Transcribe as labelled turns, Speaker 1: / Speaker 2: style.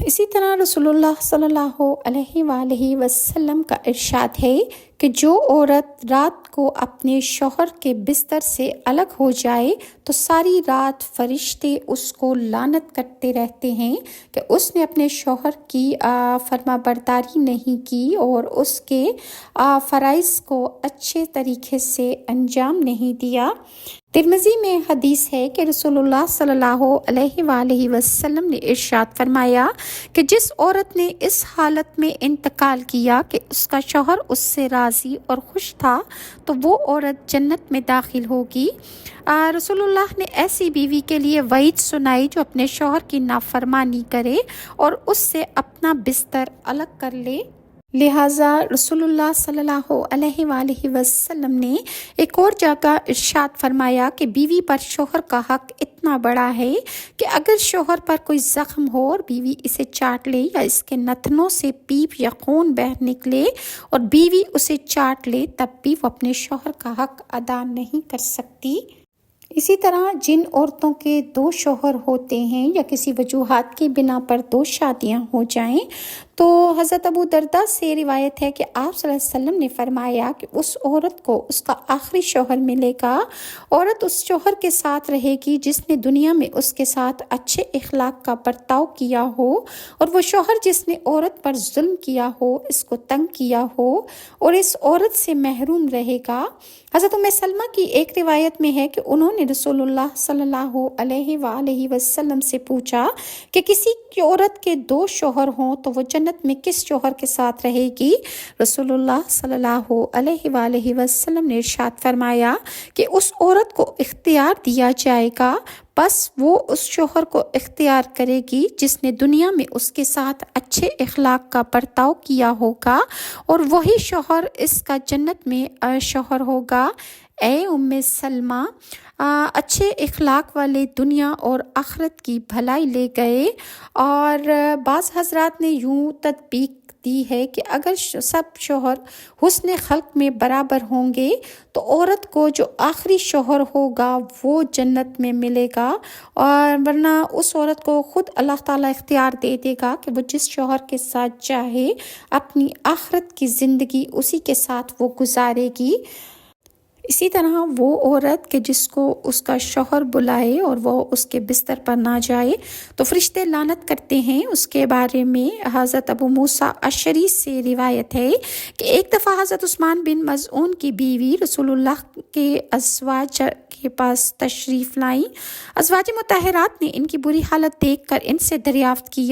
Speaker 1: اسی طرح رسول اللہ صلی اللہ علیہ وآلہ وسلم کا ارشاد ہے کہ جو عورت رات کو اپنے شوہر کے بستر سے الگ ہو جائے تو ساری رات فرشتے اس کو لعنت کرتے رہتے ہیں کہ اس نے اپنے شوہر کی فرما برداری نہیں کی اور اس کے فرائض کو اچھے طریقے سے انجام نہیں دیا۔ ترمذی میں حدیث ہے کہ رسول اللہ صلی اللہ علیہ وآلہ وسلم نے ارشاد فرمایا کہ جس عورت نے اس حالت میں انتقال کیا کہ اس کا شوہر اس سے راضی اور خوش تھا تو وہ عورت جنت میں داخل ہوگی۔ رسول اللہ نے ایسی بیوی کے لیے وعید سنائی جو اپنے شوہر کی نافرمانی کرے اور اس سے اپنا بستر الگ کر لے۔ لہٰذا رسول اللہ صلی اللہ علیہ وآلہ وسلم نے ایک اور جگہ ارشاد فرمایا کہ بیوی پر شوہر کا حق اتنا بڑا ہے کہ اگر شوہر پر کوئی زخم ہو اور بیوی اسے چاٹ لے یا اس کے نتنوں سے پیپ یا خون بہہ نکلے اور بیوی اسے چاٹ لے تب بھی وہ اپنے شوہر کا حق ادا نہیں کر سکتی۔ اسی طرح جن عورتوں کے 2 شوہر ہوتے ہیں یا کسی وجوہات کی بنا پر 2 شادیاں ہو جائیں تو حضرت ابو درداء سے روایت ہے کہ آپ صلی اللہ علیہ وسلم نے فرمایا کہ اس عورت کو اس کا آخری شوہر ملے گا۔ عورت اس شوہر کے ساتھ رہے گی جس نے دنیا میں اس کے ساتھ اچھے اخلاق کا برتاؤ کیا ہو، اور وہ شوہر جس نے عورت پر ظلم کیا ہو، اس کو تنگ کیا ہو اور اس عورت سے محروم رہے گا۔ حضرت ام سلمہ کی ایک روایت میں ہے کہ انہوں نے رسول اللہ صلی اللہ علیہ وآلہ وسلم سے پوچھا کہ کسی کی عورت کے 2 شوہر ہوں تو وہ جنت میں کس شوہر کے ساتھ رہے گی؟ رسول اللہ صلی اللہ علیہ وآلہ وسلم نے ارشاد فرمایا کہ اس عورت کو اختیار دیا جائے گا، بس وہ اس شوہر کو اختیار کرے گی جس نے دنیا میں اس کے ساتھ اچھے اخلاق کا برتاؤ کیا ہوگا، اور وہی شوہر اس کا جنت میں شوہر ہوگا۔ اے ام سلمہ، اچھے اخلاق والے دنیا اور آخرت کی بھلائی لے گئے۔ اور بعض حضرات نے یوں تطبیق دی ہے کہ اگر سب شوہر حسن خلق میں برابر ہوں گے تو عورت کو جو آخری شوہر ہوگا وہ جنت میں ملے گا، اور ورنہ اس عورت کو خود اللہ تعالیٰ اختیار دے دے گا کہ وہ جس شوہر کے ساتھ چاہے اپنی آخرت کی زندگی اسی کے ساتھ وہ گزارے گی۔ اسی طرح وہ عورت کہ جس کو اس کا شوہر بلائے اور وہ اس کے بستر پر نہ جائے تو فرشتے لعنت کرتے ہیں۔ اس کے بارے میں حضرت ابو موسیٰ اشعری سے روایت ہے کہ ایک دفعہ حضرت عثمان بن مظعون کی بیوی رسول اللہ کے ازواج کے پاس تشریف لائیں۔ ازواج مطہرات نے ان کی بری حالت دیکھ کر ان سے دریافت کیا